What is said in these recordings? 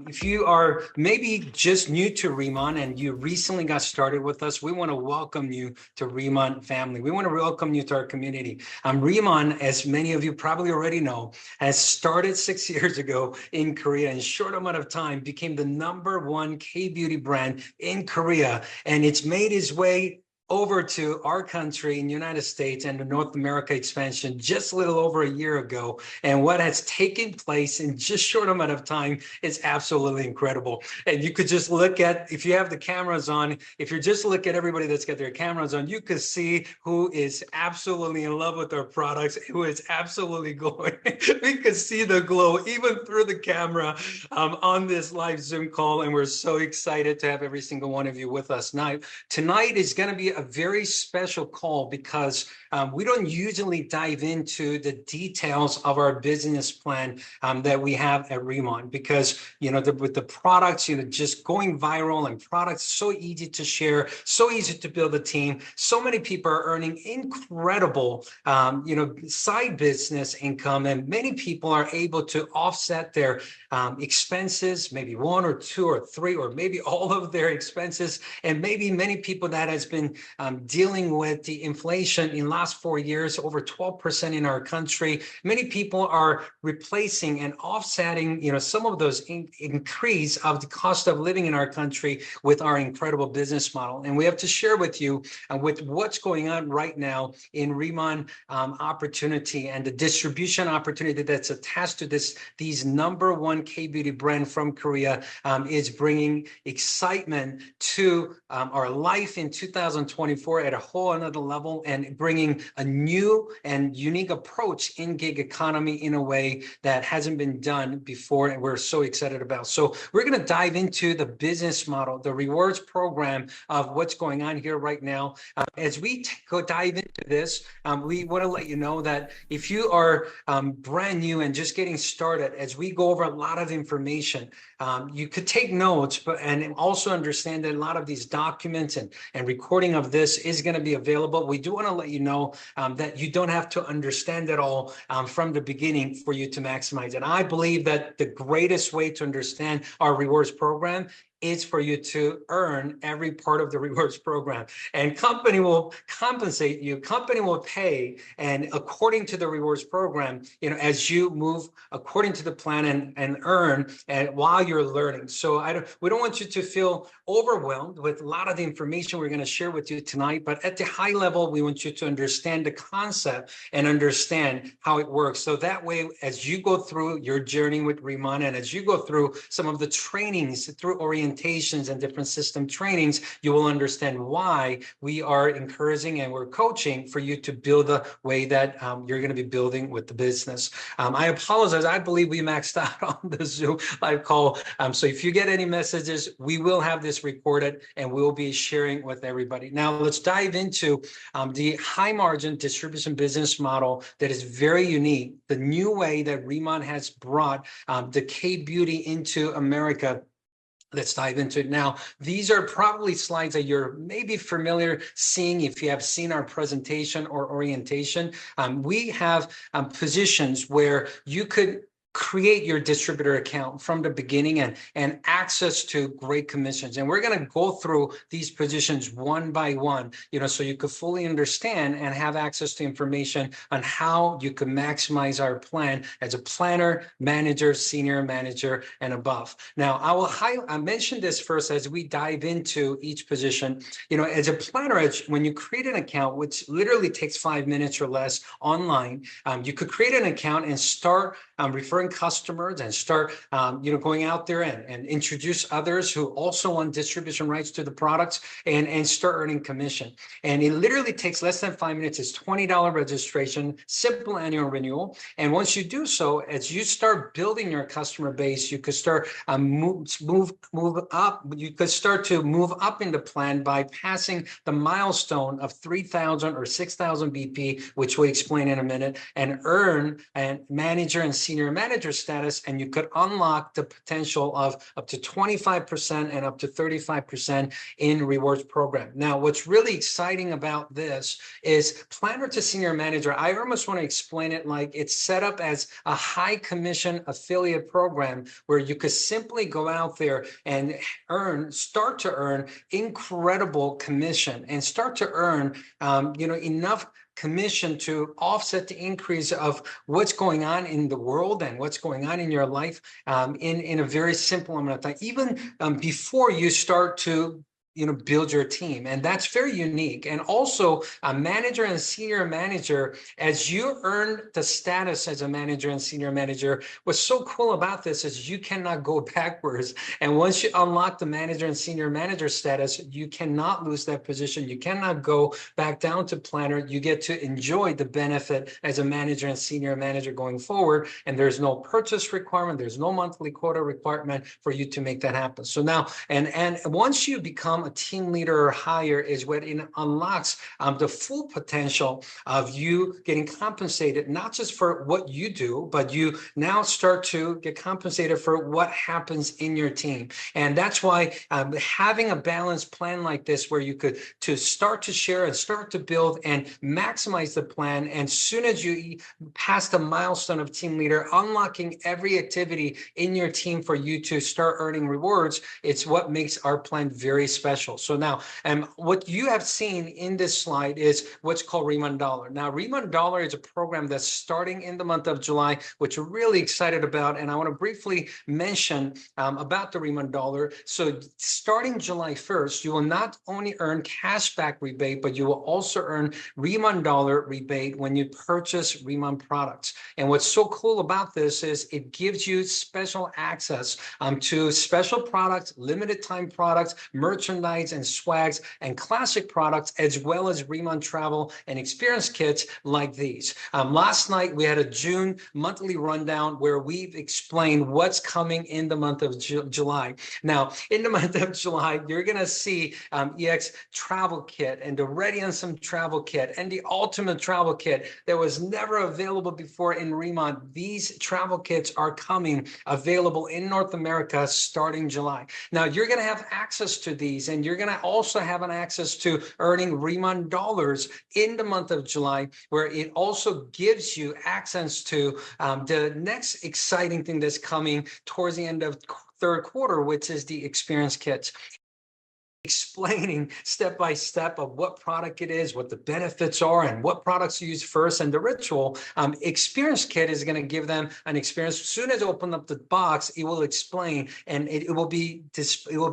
If you are maybe just new to Remon and you recently got started with us, we want to welcome you to Remon family. We want to welcome you to our community. Remon, as many of you probably already know, has started 6 years ago in Korea. In a short amount of time, became the #1 K-beauty brand in Korea, and it's made its way over to our country in the United States and the North America expansion just a little over a year ago. And what has taken place in just short amount of time is absolutely incredible. And you could just look at, if you have the cameras on, if you just look at everybody that's got their cameras on, you could see who is absolutely in love with our products, who is absolutely glowing. We could see the glow even through the camera on this live Zoom call. And we're so excited to have every single one of you with us. Now, tonight is going to be a very special call because we don't usually dive into the details of our business plan that we have at Remon, because with the products just going viral and products so easy to share, so easy to build a team, so many people are earning incredible side business income, and many people are able to offset their expenses, maybe one or two or three or maybe all of their expenses. And maybe many people that has been dealing with the inflation in last 4 years, over 12% in our country. Many people are replacing and offsetting, some of those increase of the cost of living in our country with our incredible business model. And we have to share with you with what's going on right now in Remon opportunity and the distribution opportunity that's attached to these #1 K-beauty brand from Korea is bringing excitement to our life in 2024 at a whole another level, and bringing a new and unique approach in gig economy in a way that hasn't been done before, and we're so excited about. So we're going to dive into the business model, the rewards program of what's going on here right now. As we go dive into this, we want to let you know that if you are brand new and just getting started, as we go over a lot of information, you could take notes, and also understand that a lot of these documents and recording of this is going to be available. We do want to let you know that you don't have to understand it all from the beginning for you to maximize it. I believe that the greatest way to understand our rewards program is for you to earn every part of the rewards program, and company will compensate you, company will pay, and according to the rewards program, as you move according to the plan and earn and while you're learning. So we don't want you to feel overwhelmed with a lot of the information we're going to share with you tonight, but at the high level, we want you to understand the concept and understand how it works. So that way, as you go through your journey with Remon, and as you go through some of the trainings through orientation and different system trainings, you will understand why we are encouraging and we're coaching for you to build the way that you're going to be building with the business. I apologize. I believe we maxed out on the Zoom live call. So if you get any messages, we will have this recorded and we'll be sharing with everybody. Now let's dive into the high margin distribution business model that is very unique, the new way that Remon has brought the K-beauty into America. Let's dive into it now. These are probably slides that you're maybe familiar seeing if you have seen our presentation or orientation. We have positions where you could create your distributor account from the beginning and access to great commissions. And we're going to go through these positions one by one, so you could fully understand and have access to information on how you can maximize our plan as a planner, manager, senior manager, and above. Now, I mentioned this first as we dive into each position. As a planner, when you create an account, which literally takes 5 minutes or less online, you could create an account and start referring customers and start going out there and introduce others who also want distribution rights to the products and start earning commission. And it literally takes less than 5 minutes. It's $20 registration, simple annual renewal. And once you do so, as you start building your customer base, you could start move up. You could start to move up in the plan by passing the milestone of 3,000 or 6,000 BP, which we'll explain in a minute, and earn and manager and senior manager manager status, and you could unlock the potential of up to 25% and up to 35% in rewards program. Now, what's really exciting about this is planner to senior manager. I almost want to explain it like it's set up as a high commission affiliate program where you could simply go out there and start to earn incredible commission and start to earn, enough commission to offset the increase of what's going on in the world and what's going on in your life in a very simple amount of time, even before you start to build your team. And that's very unique. And also a manager and senior manager, as you earn the status as a manager and senior manager, what's so cool about this is you cannot go backwards. And once you unlock the manager and senior manager status, you cannot lose that position. You cannot go back down to planner. You get to enjoy the benefit as a manager and senior manager going forward. And there's no purchase requirement. There's no monthly quota requirement for you to make that happen. So now, and once you become a team leader or higher is when it unlocks the full potential of you getting compensated, not just for what you do, but you now start to get compensated for what happens in your team. And that's why having a balanced plan like this, where you could start to share and start to build and maximize the plan. And soon as you pass the milestone of team leader, unlocking every activity in your team for you to start earning rewards, it's what makes our plan very special. So now, what you have seen in this slide is what's called Remon Dollar. Now, Remon Dollar is a program that's starting in the month of July, which we're really excited about. And I want to briefly mention about the Remon Dollar. So starting July 1st, you will not only earn cashback rebate, but you will also earn Remon Dollar rebate when you purchase Remon products. And what's so cool about this is it gives you special access to special products, limited time products, merchandise, and swags and classic products, as well as Remon travel and experience kits like these. Last night, we had a June monthly rundown where we've explained what's coming in the month of July. Now, in the month of July, you're going to see EX travel kit and the Radiansome travel kit and the ultimate travel kit that was never available before in Remon. These travel kits are coming available in North America starting July. Now, you're going to have access to these, and you're going to also have an access to earning Remon dollars in the month of July, where it also gives you access to the next exciting thing that's coming towards the end of third quarter, which is the experience kits. Explaining step by step of what product it is, what the benefits are, and what products you use first, and the ritual. Experience kit is going to give them an experience. As soon as you open up the box, it will explain, and it will be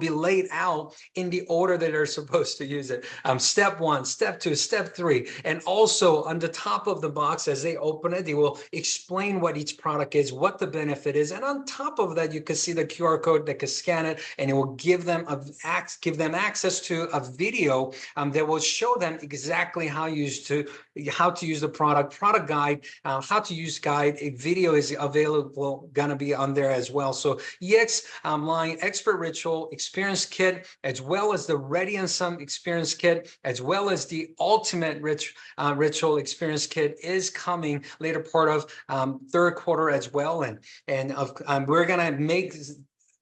laid out in the order that they're supposed to use it. Step 1, step 2, step 3, and also on the top of the box, as they open it, they will explain what each product is, what the benefit is, and on top of that, you can see the QR code that can scan it, and it will give them access to a video that will show them exactly how to use the product guide, how to use guide. A video is available, gonna be on there as well. So EX line expert ritual experience kit, as well as the Radiansome experience kit, as well as the ultimate ritual experience kit is coming later part of third quarter as well. And we're gonna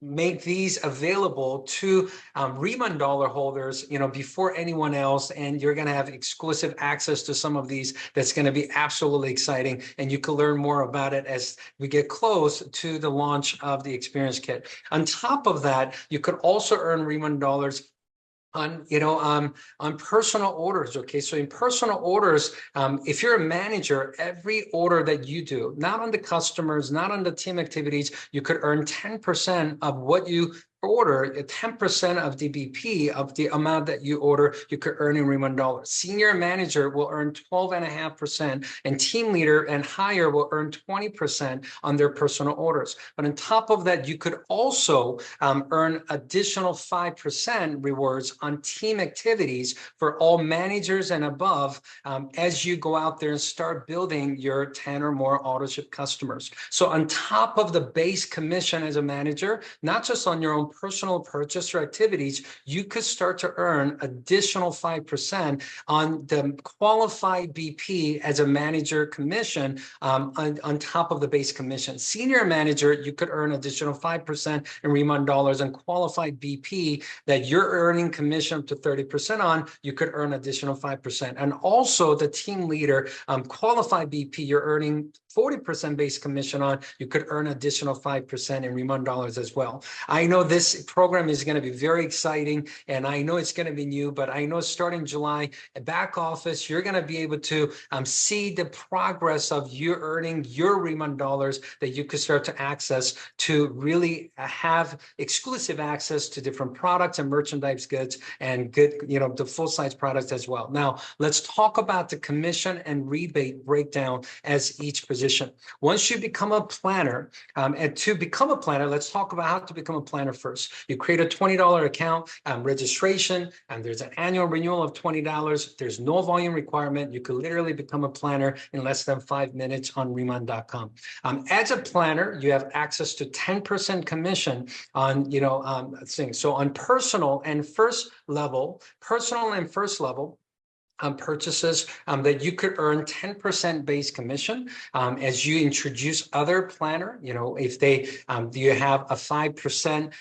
make these available to Remon dollar holders, before anyone else. And you're going to have exclusive access to some of these. That's going to be absolutely exciting. And you can learn more about it as we get close to the launch of the experience kit. On top of that, you could also earn Remon dollars on personal orders. Okay, so in personal orders, if you're a manager, every order that you do, not on the customers, not on the team activities, you could earn 10% of what you order, 10% of the BP of the amount that you order, you could earn in Remon dollars. Senior manager will earn 12.5%, and team leader and higher will earn 20% on their personal orders. But on top of that, you could also earn additional 5% rewards on team activities for all managers and above as you go out there and start building your 10 or more auto ship customers. So on top of the base commission as a manager, not just on your own on personal purchase or activities, you could start to earn additional 5% on the qualified BP as a manager commission on top of the base commission. Senior manager, you could earn additional 5% in Remon dollars, and qualified BP that you're earning commission up to 30% on, you could earn additional 5%. And also the team leader, qualified BP, you're earning 40% base commission on, you could earn additional 5% in Remon dollars as well. I know this program is going to be very exciting, and I know it's going to be new, but I know starting July, back office, you're going to be able to see the progress of you earning your Remon dollars that you could start to access to really have exclusive access to different products and merchandise goods and good, the full-size products as well. Now, let's talk about the commission and rebate breakdown as each position. Once you become a planner, and to become a planner, let's talk about how to become a planner first. You create a $20 account, registration, and there's an annual renewal of $20. There's no volume requirement. You could literally become a planner in less than 5 minutes on Remon.com. As a planner, you have access to 10% commission on, things. So on personal and first level purchases that you could earn 10% base commission as you introduce other planner. If they you have a 5%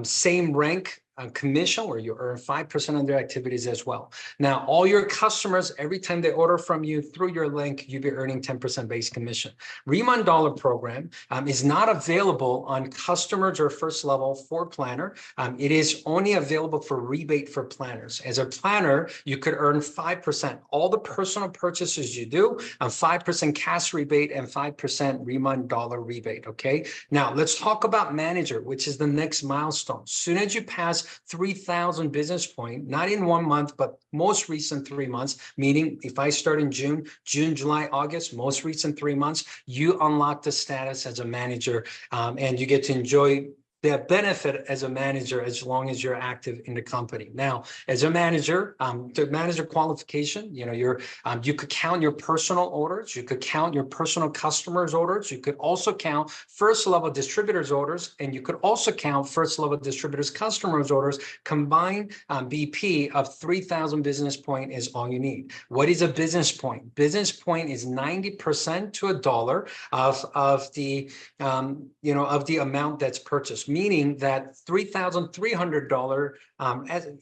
same rank commission where you earn 5% on their activities as well. Now, all your customers, every time they order from you through your link, you'll be earning 10% base commission. Remon Dollar program is not available on customers or first level for planner. It is only available for rebate for planners. As a planner, you could earn 5%. All the personal purchases you do, 5% cash rebate and 5% Remon Dollar rebate, okay? Now, let's talk about manager, which is the next milestone. Soon as you pass 3,000 business point, not in 1 month, but most recent 3 months, meaning if I start in June, July, August, most recent 3 months, you unlock the status as a manager, and you get to enjoy the benefit as a manager as long as you're active in the company. Now, as a manager, the manager qualification, you could count your personal orders, you could count your personal customers' orders, you could also count first level distributors' orders, and you could also count first level distributors' customers' orders. Combined BP of 3,000 business point is all you need. What is a business point? Business point is 90% to $1 of the of the amount that's purchased, meaning that $3,300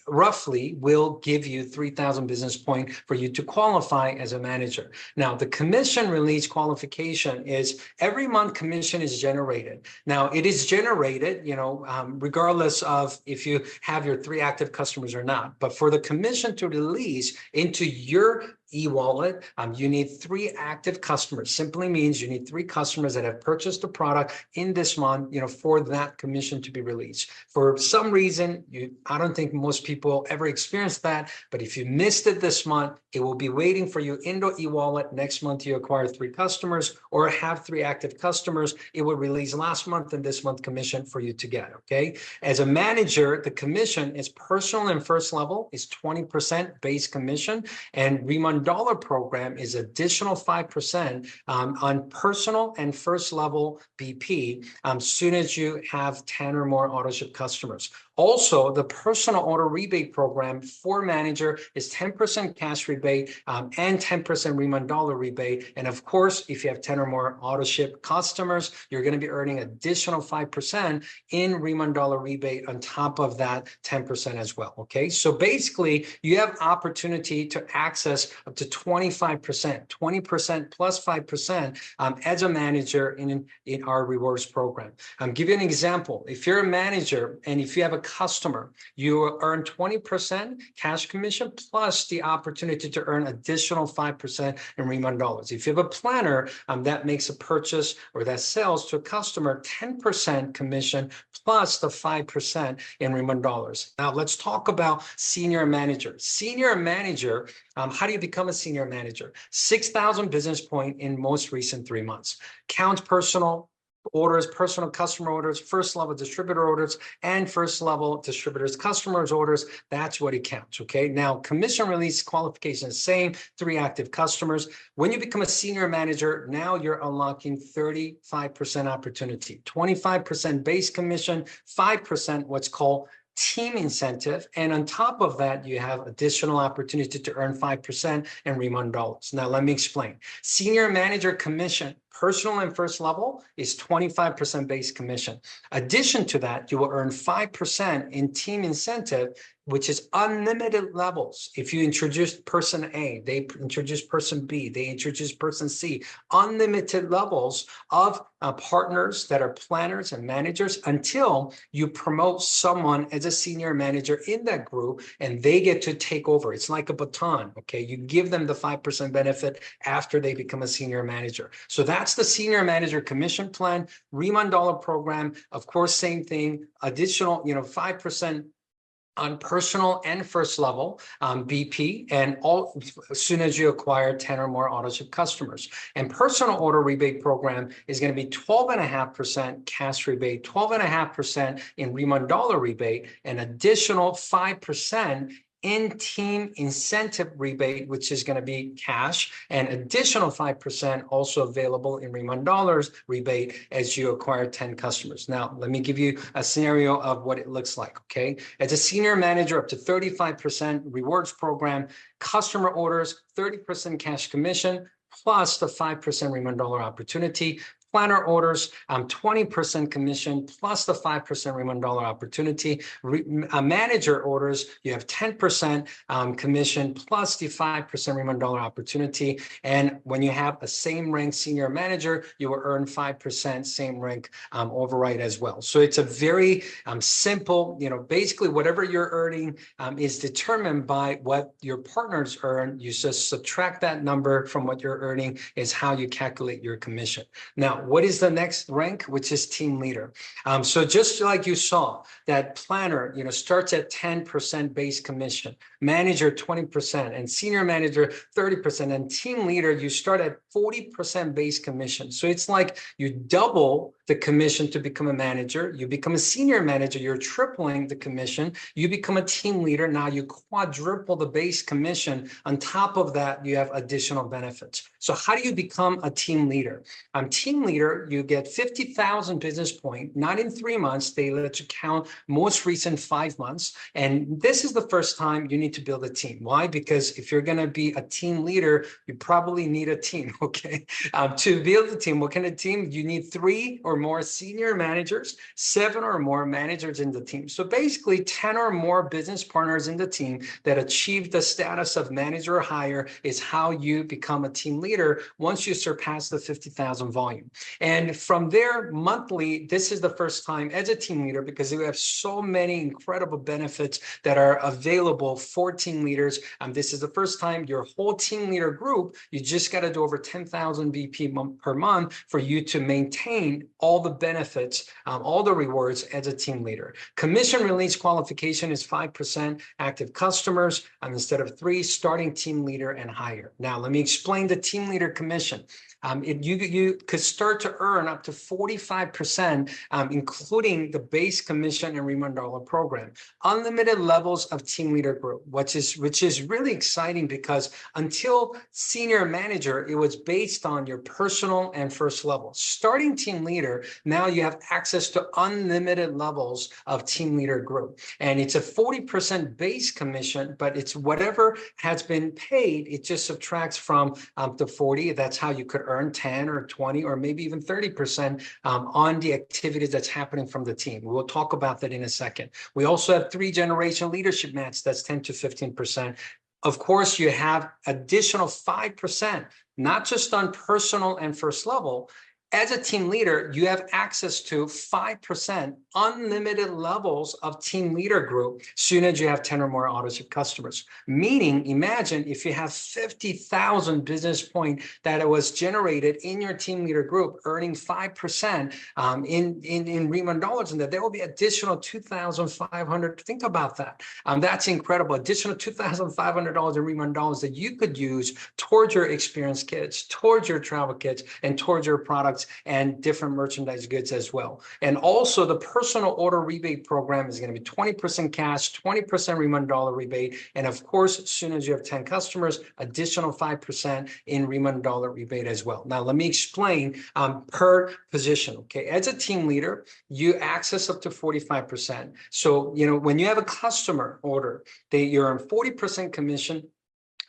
roughly will give you 3,000 business point for you to qualify as a manager. Now, the commission release qualification is every month commission is generated. Now, it is generated, regardless of if you have your 3 active customers or not. But for the commission to release into your e-wallet, you need 3 active customers. Simply means you need 3 customers that have purchased the product in this month, for that commission to be released. For some reason, I don't think most people ever experience that, but if you missed it this month, it will be waiting for you in the e-wallet. Next month, you acquire 3 customers or have 3 active customers. It will release last month and this month commission for you to get, okay? As a manager, the commission is personal and first level is 20% base commission, and Remon Dollar program is additional 5% on personal and first level BP soon as you have 10 or more AutoShip customers. Also, the personal order rebate program for manager is 10% cash rebate and 10% Remon Dollar rebate. And of course, if you have 10 or more AutoShip customers, you're going to be earning additional 5% in Remon Dollar rebate on top of that 10% as well. Okay, so basically, you have opportunity to access up to 25%, 20% plus 5% as a manager in our rewards program. Give you an example. If you're a manager and if you have a customer, you earn 20% cash commission plus the opportunity to earn additional 5% in Remon dollars. If you have a planner that makes a purchase or that sells to a customer, 10% commission plus the 5% in Remon dollars. Now let's talk about senior manager. Senior manager, how do you become a senior manager? 6,000 business point in most recent 3 months. Count personal, orders, personal customer orders, first level distributor orders, and first level distributors, customers orders. That's what it counts. Okay. Now, commission release qualification is same, 3 active customers. When you become a senior manager, now you're unlocking 35% opportunity, 25% base commission, 5% what's called team incentive. And on top of that, you have additional opportunity to earn 5% in Remon dollars. Now, let me explain. Senior manager commission, personal and first level, is 25% base commission. Addition to that, you will earn 5% in team incentive, which is unlimited levels. If you introduce person A, they introduce person B, they introduce person C, unlimited levels of partners that are planners and managers until you promote someone as a senior manager in that group and they get to take over. It's like a baton, okay? You give them the 5% benefit after they become a senior manager. So that's the senior manager commission plan, Remon dollar program. Of course, same thing, additional, 5% on personal and first level BP, and all as soon as you acquire 10 or more AutoShip customers. And personal order rebate program is going to be 12.5% cash rebate, 12.5% in Remon dollar rebate, an additional 5% in team incentive rebate, which is going to be cash, and additional 5% also available in Remon dollars rebate as you acquire 10 customers. Now, let me give you a scenario of what it looks like, okay? As a senior manager, up to 35% rewards program, customer orders, 30% cash commission, plus the 5% Remon dollar opportunity. Planner orders, 20% commission plus the 5% Remon dollar opportunity. Manager orders, you have 10% commission plus the 5% Remon dollar opportunity. And when you have a same rank senior manager, you will earn 5% same rank override as well. So it's a very simple, basically whatever you're earning is determined by what your partners earn. You just subtract that number from what you're earning is how you calculate your commission. Now, what is the next rank, which is team leader? So just like you saw, that planner, starts at 10% base commission, manager 20%, and senior manager 30%, and team leader, you start at 40% base commission. So it's like you double the commission to become a manager. You become a senior manager, you're tripling the commission. You become a team leader, now you quadruple the base commission. On top of that, you have additional benefits. So how do you become a team leader? Team leader, you get 50,000 business points, not in 3 months. They let you count most recent 5 months. And this is the first time you need to build a team. Why? Because if you're going to be a team leader, you probably need a team, okay? To build a team, what kind of team? You need 3 or more senior managers, 7 or more managers in the team. So basically 10 or more business partners in the team that achieve the status of manager or higher is how you become a team leader once you surpass the 50,000 volume. And from there, monthly, this is the first time as a team leader, because you have so many incredible benefits that are available for team leaders. This is the first time your whole team leader group, you just got to do over 10,000 BP per month for you to maintain all the benefits, all the rewards as a team leader. Commission release qualification is 5% active customers instead of 3, starting team leader and higher. Now, let me explain the team leader commission. You could start to earn up to 45%, including the base commission and Remon dollar program. Unlimited levels of team leader group, which is really exciting, because until senior manager, it was based on your personal and first level. Starting team leader, now you have access to unlimited levels of team leader group. And it's a 40% base commission, but it's whatever has been paid, it just subtracts from the 40. That's how you could earn 10 or 20 or maybe even 30% on the activities that's happening from the team. We'll talk about that in a second. We also have 3-generation leadership match, that's 10 to 15%. Of course, you have additional 5%, not just on personal and first level. As a team leader, you have access to 5% unlimited levels of team leader group soon as you have 10 or more AutoShip customers. Meaning, imagine if you have 50,000 business point that it was generated in your team leader group, earning 5% in Remon dollars, and that there will be additional 2,500. Think about that. That's incredible. Additional $2,500 in Remon dollars that you could use towards your experience kits, towards your travel kits, and towards your products products and different merchandise goods as well. And also the personal order rebate program is going to be 20% cash, 20% Remon dollar rebate. And of course, as soon as you have 10 customers, additional 5% in Remon dollar rebate as well. Now, let me explain per position. Okay, as a team leader, you access up to 45%. So, when you have a customer order, you earn 40% commission,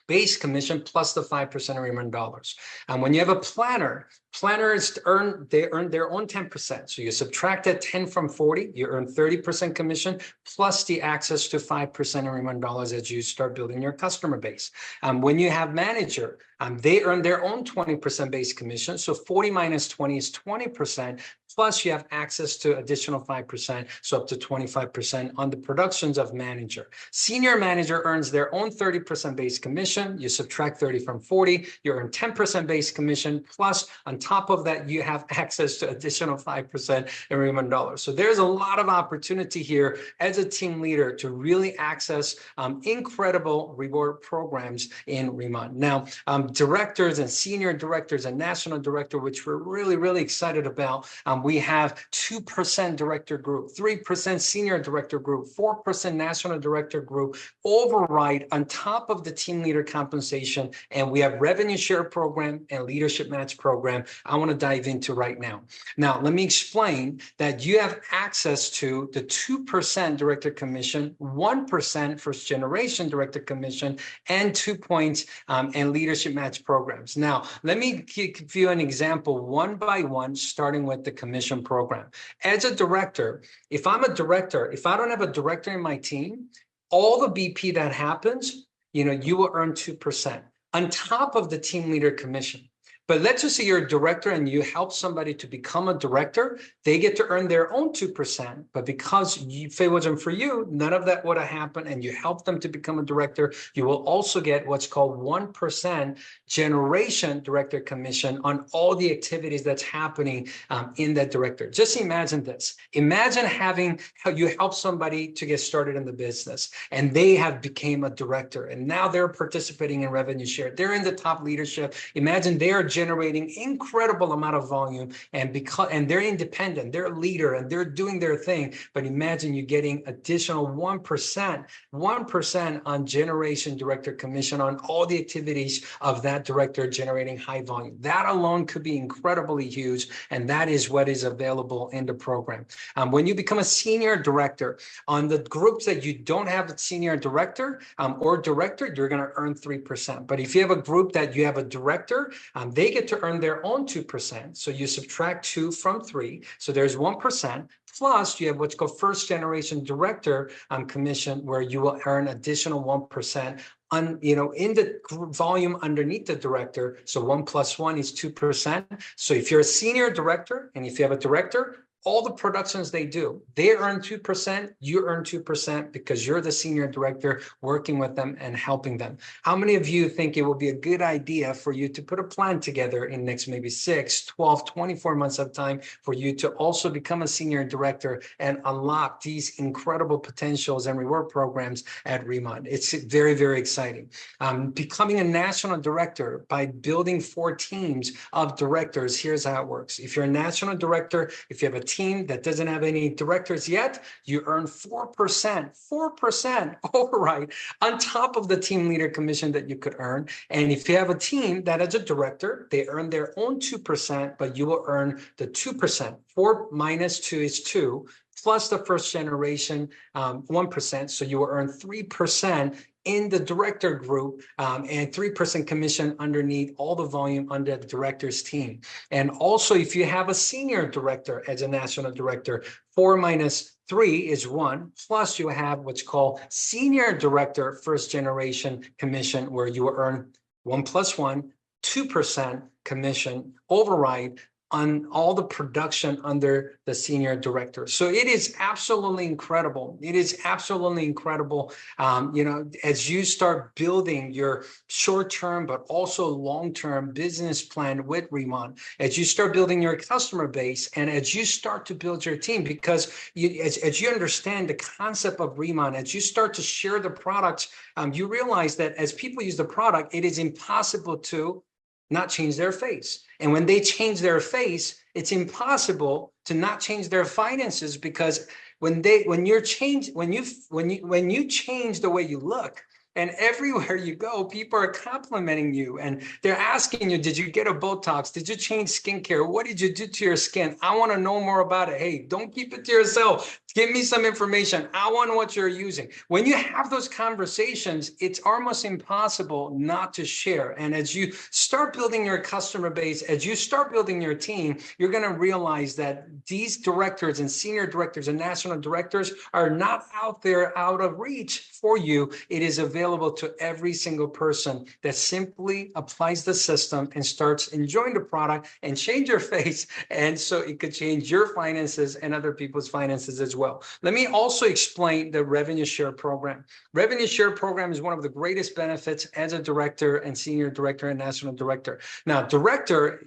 base commission plus the 5% Remon dollars. And when you have a planner, planners earn their own 10%. So you subtract that 10 from 40, you earn 30% commission plus the access to 5% Remon dollars as you start building your customer base. When you have manager, they earn their own 20% base commission. So 40 minus 20 is 20%. Plus, you have access to additional 5%, so up to 25% on the productions of manager. Senior manager earns their own 30% base commission. You subtract 30 from 40, you earn 10% base commission. Plus, on top of that, you have access to additional 5% in Remon dollars. So there's a lot of opportunity here as a team leader to really access incredible reward programs in Remon. Now, directors and senior directors and national director, which we're really, really excited about. We have 2% director group, 3% senior director group, 4% national director group override on top of the team leader compensation. And we have revenue share program and leadership match program I want to dive into right now. Now, let me explain that you have access to the 2% director commission, 1% first generation director commission, and 2 points and leadership match programs. Now, let me give you an example one by one, starting with the commission program. As a director, if I'm a director, if I don't have a director in my team, all the BP that happens, you will earn 2% on top of the team leader commission. But let's just say you're a director and you help somebody to become a director, they get to earn their own 2%. But because if it wasn't for you, none of that would have happened, and you help them to become a director, you will also get what's called 1% generation director commission on all the activities that's happening in that director. Just imagine this. Imagine having how you help somebody to get started in the business, and they have became a director, and now they're participating in revenue share. They're in the top leadership. Imagine they are generating incredible amount of volume, and they're independent, they're a leader, and they're doing their thing. But imagine you getting additional 1% on generation director commission on all the activities of that director generating high volume. That alone could be incredibly huge, and that is what is available in the program. When you become a senior director, on the groups that you don't have a senior director or director, you're going to earn 3%. But if you have a group that you have a director, they get to earn their own 2%. So you subtract 2 from 3. So there's 1%. Plus, you have what's called first generation director commission, where you will earn additional 1% in the volume underneath the director. So 1 plus 1 is 2%. So if you're a senior director and if you have a director, all the productions they do, they earn 2%, you earn 2% because you're the senior director working with them and helping them. How many of you think it would be a good idea for you to put a plan together in next maybe 6, 12, 24 months of time for you to also become a senior director and unlock these incredible potentials and reward programs at Remon? It's very, very exciting. Becoming a national director by building 4 teams of directors, here's how it works. If you're a national director, if you have a team that doesn't have any directors yet, you earn 4% override on top of the team leader commission that you could earn. And if you have a team that has a director, they earn their own 2%, but you will earn the 2%. 4 minus 2 is 2, plus the first generation 1%. So you will earn 3% in the director group and 3% commission underneath all the volume under the director's team. And also, if you have a senior director as a national director, 4 minus 3 is 1, plus you have what's called senior director first generation commission, where you will earn 1 plus 1, 2% commission override on all the production under the senior director. So it is absolutely incredible. It is absolutely incredible. As you start building your short-term, but also long-term business plan with Remon, as you start building your customer base, and as you start to build your team, because as you understand the concept of Remon, as you start to share the products, you realize that as people use the product, it is impossible to not change their face. And when they change their face, it's impossible to not change their finances, because when you change the way you look, and everywhere you go, people are complimenting you and they're asking you, did you get a Botox? Did you change skincare? What did you do to your skin? I want to know more about it. Hey, don't keep it to yourself. Give me some information. I want what you're using. When you have those conversations, it's almost impossible not to share. And as you start building your customer base, as you start building your team, you're going to realize that these directors and senior directors and national directors are not out there out of reach for you. It is available to every single person that simply applies the system and starts enjoying the product and change your face. And so it could change your finances and other people's finances as well. Let me also explain the revenue share program. Revenue share program is one of the greatest benefits as a director and senior director and national director. Now, director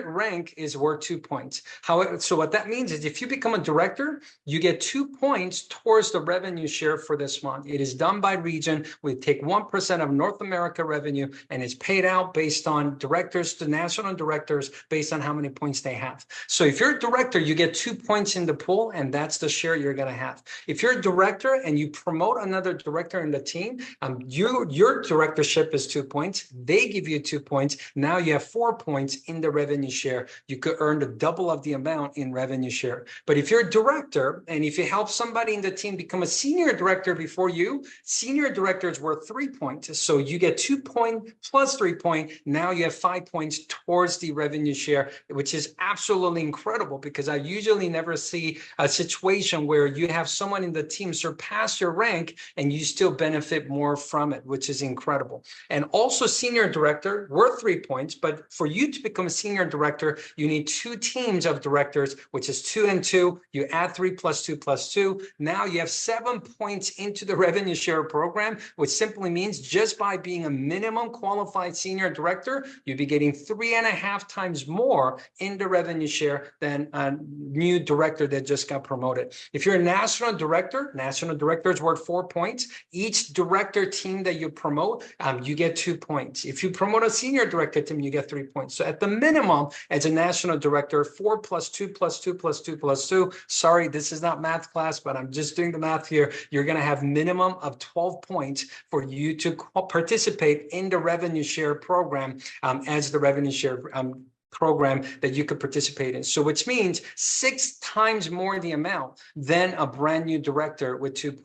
rank is worth 2 points. However, so what that means is if you become a director, you get 2 points towards the revenue share for this month. It is done by region. We take 1% of North America revenue, and it's paid out based on directors to national directors based on how many points they have. So if you're a director, you get 2 points in the pool, and that's the share you're going to have. If you're a director and you promote another director in the team, your directorship is 2 points. They give you 2 points. Now you have 4 points in the revenue share. You could earn the double of the amount in revenue share. But if you're a director and if you help somebody in the team become a senior director before you, senior director is worth 3 points. So you get 2 points plus 3 points. Now you have 5 points towards the revenue share, which is absolutely incredible, because I usually never see a situation where you have someone in the team surpass your rank and you still benefit more from it, which is incredible. And also senior director, worth 3 points, but for you to become a senior director, you need 2 teams of directors, which is 2 and 2. You add 3 plus 2 plus 2. Now you have 7 points into the revenue share program, which simply means just by being a minimum qualified senior director, you'll be getting 3.5 times more in the revenue share than a new director that just got promoted. If you're a national director is worth 4 points. Each director team that you promote, you get 2 points. If you promote a senior director team, you get 3 points. So at the minimum, as a national director, 4 plus 2 plus 2 plus 2 plus 2. Sorry, this is not math class, but I'm just doing the math here. You're going to have minimum of 12 points for you to participate in the revenue share program as the revenue share program that you could participate in. So which means 6 times more the amount than a brand new director with 2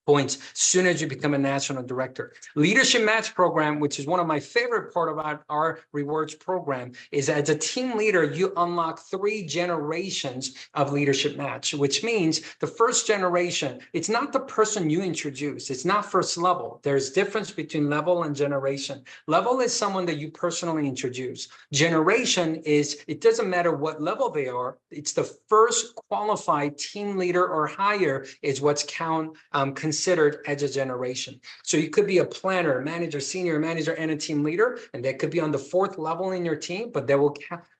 points soon as you become a national director. Leadership Match program, which is one of my favorite part about our rewards program, is as a team leader, you unlock 3 generations of leadership match, which means the first generation, it's not the person you introduce. It's not first level. There's difference between level and generation. Level is someone that you personally introduce. Generation is, it doesn't matter what level they are. It's the first qualified team leader or higher is what's considered as a generation. So you could be a planner, manager, senior manager, and a team leader, and that could be on the 4th level in your team, but they will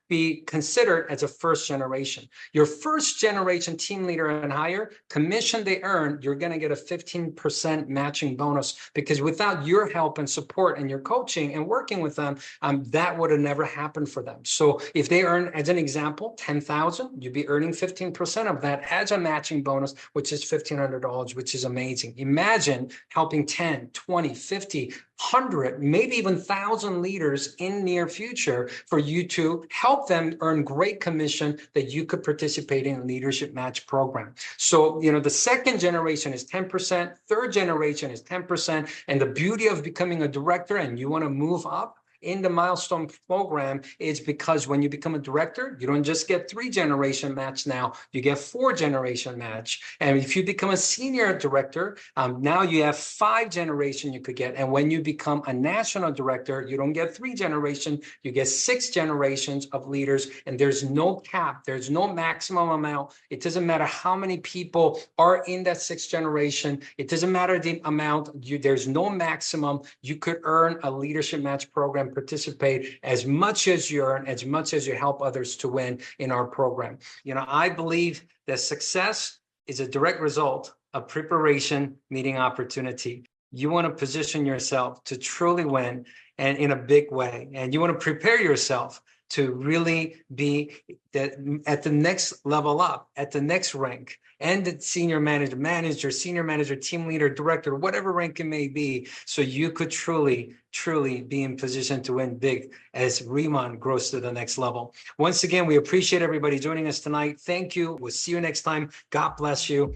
be considered as a first generation. Your first generation team leader and higher, commission they earn, you're going to get a 15% matching bonus, because without your help and support and your coaching and working with them, that would have never happened for them. So if they earn, as an example, $10,000, you'd be earning 15% of that as a matching bonus, which is $1,500, which is amazing. Imagine helping 10, 20, 50, 100, maybe even 1,000 leaders in near future for you to help them earn great commission that you could participate in a leadership match program. So, the second generation is 10%, third generation is 10%. And the beauty of becoming a director and you want to move up in the milestone program is because when you become a director, you don't just get 3 generation match now, you get 4 generation match. And if you become a senior director, now you have 5 generation you could get. And when you become a national director, you don't get 3 generation, you get 6 generations of leaders, and there's no cap, there's no maximum amount. It doesn't matter how many people are in that 6th generation. It doesn't matter the amount, there's no maximum. You could earn a leadership match program, participate as much as you earn, as much as you help others to win in our program. I believe that success is a direct result of preparation meeting opportunity. You want to position yourself to truly win and in a big way, and you want to prepare yourself to really be at the next level up, at the next rank, and the senior manager, senior manager, team leader, director, whatever rank it may be, so you could truly be in position to win big as Remon grows to the next level. Once again, we appreciate everybody joining us tonight. Thank you. We'll see you next time. God bless you.